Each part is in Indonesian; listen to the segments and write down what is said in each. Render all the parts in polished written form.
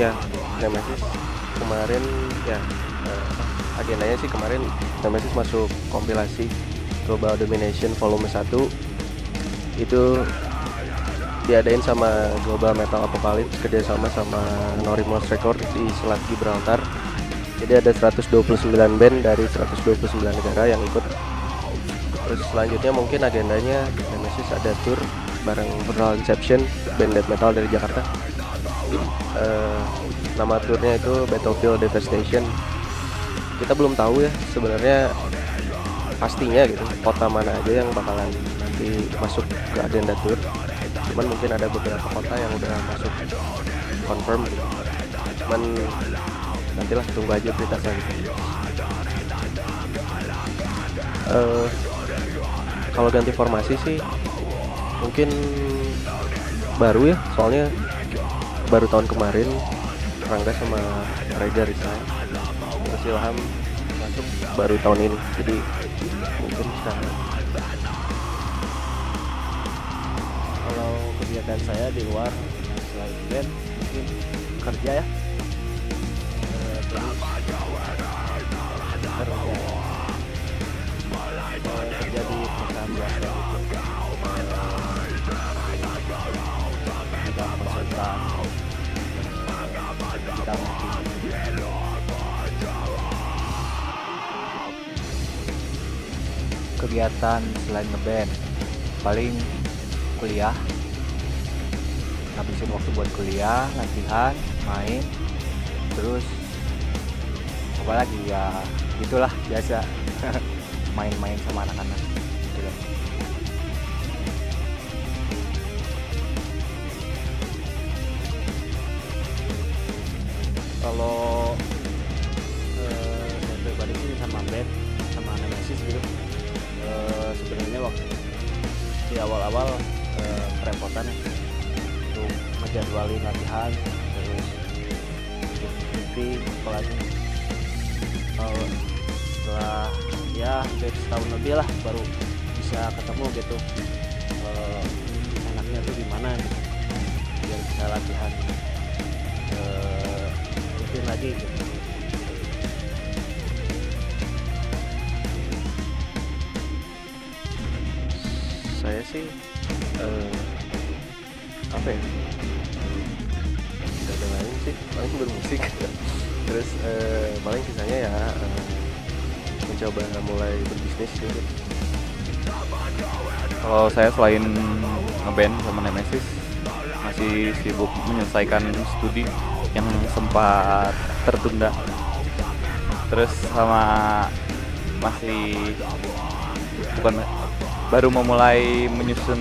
Ya, Nemesis kemarin ya agendanya sih kemarin Nemesis masuk kompilasi Global Domination Volume 1 itu diadain sama Global Metal Apocalypse kerjasama sama Norimos Record di Selat Gibraltar. Jadi ada 129 band dari 129 negara yang ikut. Terus selanjutnya mungkin agendanya Nemesis ada tour bareng Brutal Inception, band death metal dari Jakarta. Nama turnya itu Battlefield Devastation. Kita belum tahu ya sebenarnya pastinya gitu kota mana aja yang bakalan nanti masuk ke agenda tour. Cuman mungkin ada beberapa kota yang udah masuk confirm gitu. Cuman nantilah tunggu aja berita selanjutnya. Kalau ganti formasi sih mungkin baru ya, soalnya baru tahun kemarin Rangga sama Reza resign, terus Ilham masuk baru tahun ini, jadi mungkin sekarang. Kalau kegiatan saya di luar selain band mungkin kerja ya, terus kerja di perusahaan biasa kita konsultan kita kegiatan selain ngeband paling kuliah, ngabisin waktu buat kuliah, latihan, main, terus apa lagi ya gitulah biasa main-main sama anak-anak gitu. Kalau saya pribadi sih sama band sama Nemesis gitu, sebenarnya waktu di awal-awal kerepotan ya untuk ngejadwalin latihan, terus meeting apalagi setelah ya hampir setahun lebih lah baru bisa ketemu gitu, enaknya tuh gimana gitu biar bisa latihan rutin lagi gitu. Saya sih apa ya, tidak ada lain sih, paling bermusik. Terus paling sisanya ya mencoba mulai berbisnis gitu. Kalau saya selain ngeband sama Nemesis masih sibuk menyelesaikan studi yang sempat tertunda, terus sama masih baru memulai menyusun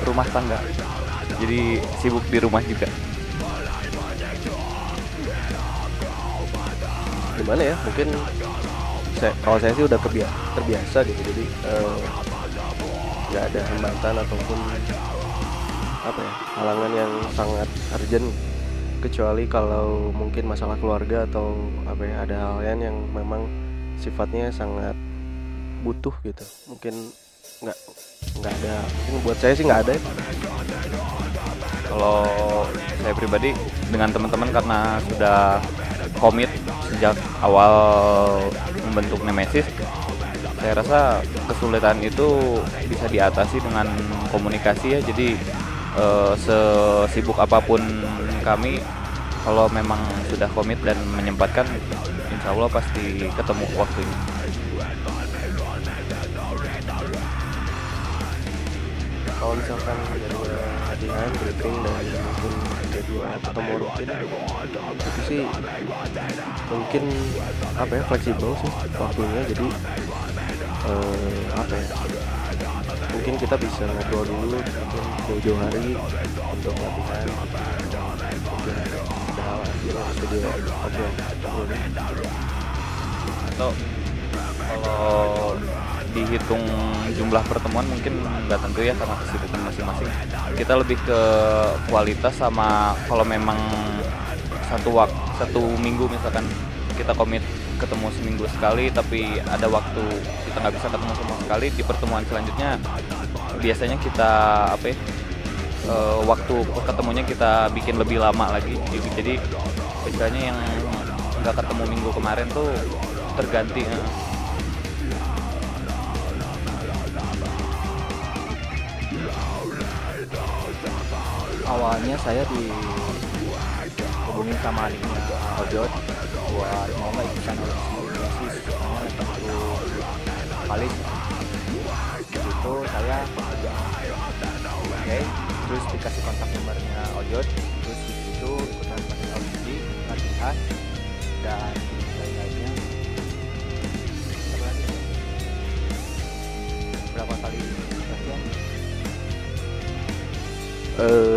rumah tangga, jadi sibuk di rumah juga. Gimana ya, mungkin kalau saya sih udah terbiasa gitu, jadi nggak ada hambatan ataupun apa ya, halangan yang sangat urgent, kecuali kalau mungkin masalah keluarga atau apa ya, ada hal lain yang memang sifatnya sangat butuh gitu. Mungkin nggak ada, mungkin buat saya sih nggak ada ya. Kalau saya pribadi dengan teman-teman karena sudah komit sejak awal membentuk Nemesis, saya rasa kesulitan itu bisa diatasi dengan komunikasi ya. Jadi sesibuk apapun kami, kalau memang sudah komit dan menyempatkan, insya Allah pasti ketemu waktunya. Kalau misalkan jadwal latihan, briefing, dan mungkin jadwal ketemu rutin, itu sih mungkin apa ya, fleksibel sih waktunya. Jadi apa ya, mungkin kita bisa ngobrol dulu mungkin jauh-jauh hari untuk latihan, mungkin ada hal yang studio audio Atau kalau dihitung jumlah pertemuan mungkin nggak tentu ya karena kesibukan masing-masing. Kita lebih ke kualitas sama kalau memang satu minggu misalkan kita komit ketemu seminggu sekali, tapi ada waktu kita nggak bisa ketemu sama sekali, di pertemuan selanjutnya biasanya kita waktu ketemunya kita bikin lebih lama lagi. Jadi istilahnya yang nggak ketemu minggu kemarin tuh terganti. Awalnya saya dihubungin sama adiknya Ojot buat mau nggak ikutan audisi karena satu kali itu saya oke, terus dikasih kontak nomornya Ojot, terus itu ikutan proses audisi, latihan dan lain-lainnya. Apa lagi? Berapa kali latihan?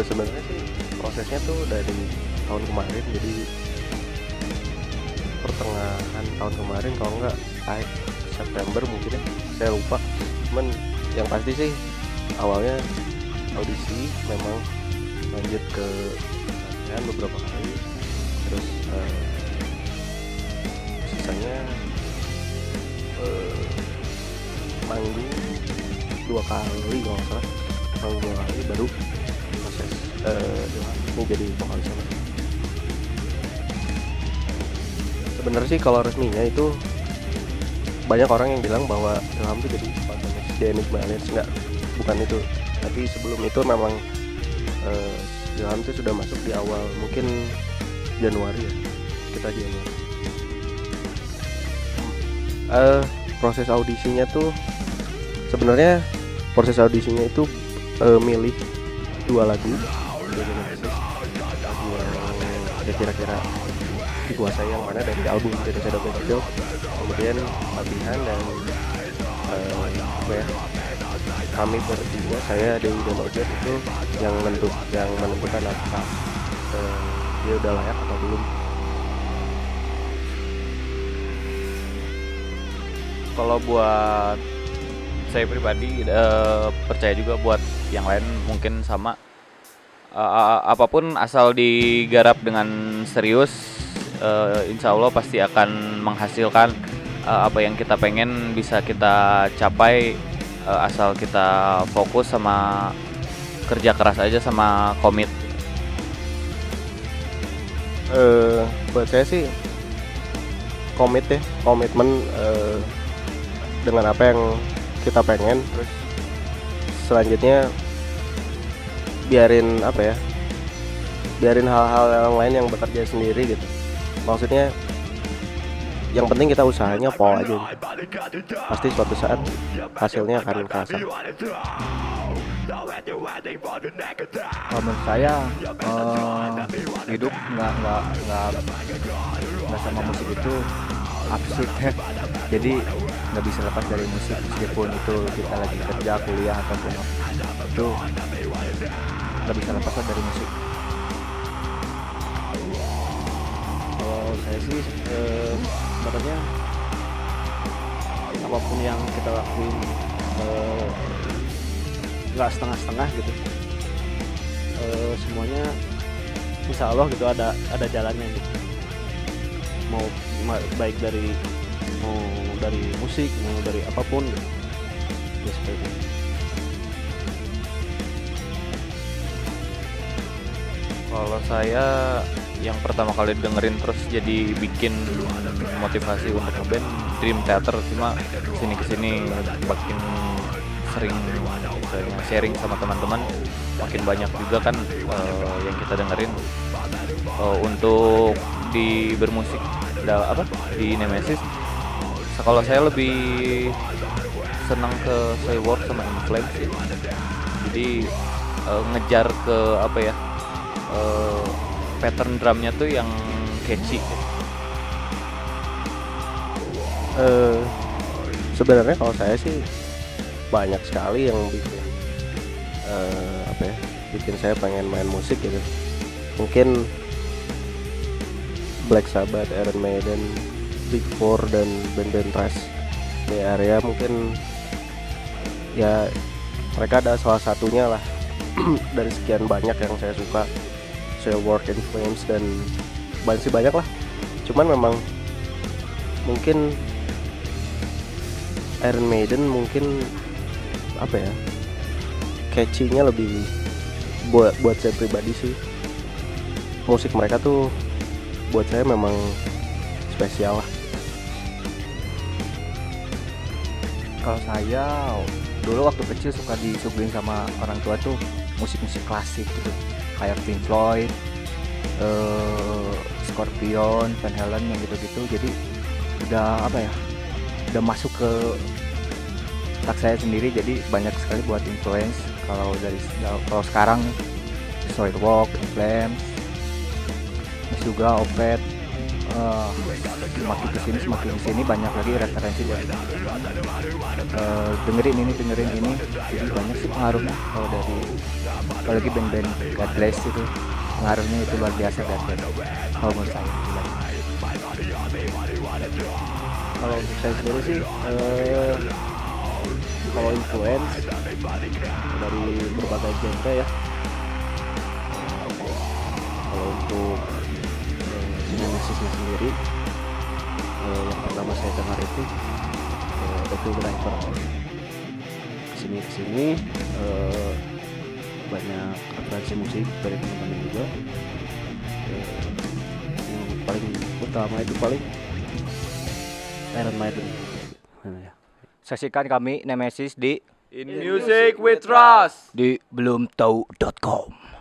Sebenarnya sih prosesnya tuh dari tahun kemarin, jadi pertengahan tahun kemarin kalau nggak akhir September mungkin ya, saya lupa. Cuman yang pasti sih awalnya audisi, memang lanjut ke latihan beberapa kali, terus sisanya manggung 2 kali kalau nggak salah, manggung 2 kali baru proses ini jadi vokalisnya. Sebenarnya sih kalau resminya itu banyak orang yang bilang bahwa Ilham tuh jadi vokalisnya The Enigma Aliens. Enggak, bukan itu. Tapi sebelum itu memang Ilham tuh sudah masuk di awal mungkin Januari ya, kita Januari. Proses audisinya tuh sebenarnya itu milih 2 lagu dari Nemesis, lagu yang ya kira-kira dikuasai yang mana dari album dari Shadow Battlefield, kemudian latihan dan kami bertiga, saya, Dewi dan Ojek itu yang menentukan apakah dia udah layak atau belum. Kalau buat saya pribadi percaya juga buat yang lain mungkin sama, apapun asal digarap dengan serius, insya Allah pasti akan menghasilkan apa yang kita pengen bisa kita capai, asal kita fokus sama kerja keras aja sama komit. Buat saya sih komitmen dengan apa yang kita pengen, terus selanjutnya biarin hal-hal yang lain yang bekerja sendiri gitu. Maksudnya yang penting kita usahanya pol aja, pasti suatu saat hasilnya akan kerasa. Kalau menurut saya hidup nggak sama musik itu absurd ya. Jadi nggak bisa lepas dari musik, meskipun itu kita lagi kerja, kuliah ataupun itu nggak bisa lepas dari musik. Kalau saya sih sebenarnya apapun yang kita lakuin nggak setengah-setengah gitu, semuanya insya Allah gitu ada jalannya gitu, mau baik dari musik, mau dari apapun gitu. Ya seperti itu. Kalau saya yang pertama kali dengerin terus jadi bikin motivasi untuk ngeband Dream Theater, cuma kesini makin sering sharing sama teman-teman, makin banyak juga kan yang kita dengerin. Untuk di bermusik di Nemesis, kalau saya lebih senang ke Cyborg sama In Flames sih. Jadi ngejar ke pattern drumnya tuh yang catchy. Sebenarnya kalau saya sih banyak sekali yang bikin saya pengen main musik gitu. Mungkin Black Sabbath, Iron Maiden, Big Four dan band-band thrash di area, mungkin ya mereka ada salah satunya lah dari sekian banyak yang saya suka. Saya Work in Flames dan masih banyak lah. Cuman memang mungkin Iron Maiden mungkin catchy-nya lebih buat saya pribadi sih. Musik mereka tuh buat saya memang spesial lah. Kalau saya dulu waktu kecil suka disuguhin sama orang tua tuh musik-musik klasik gitu, kayak Pink Floyd, Scorpion, Van Halen yang gitu-gitu. Jadi udah apa ya, udah masuk ke otak saya sendiri, jadi banyak sekali buat influence. Kalau sekarang Soilwork, Flames, terus juga Opeth, semakin kesini banyak lagi referensi buat dengerin ini, jadi banyak sih pengaruhnya. Kalau dari apalagi band-band God Bless itu pengaruhnya itu luar biasa dari kalau menurut saya. Kalau untuk saya sendiri sih kalau influence dari berbagai genre ya. Kalau untuk Nemesis-nya sendiri, yang pertama saya dengar itu The Driver. Kesini banyak referensi musik dari teman-teman juga. Yang paling utama itu paling Iron Maiden. Ya. Saksikan kami Nemesis di In Music with Trust belumtahu.com.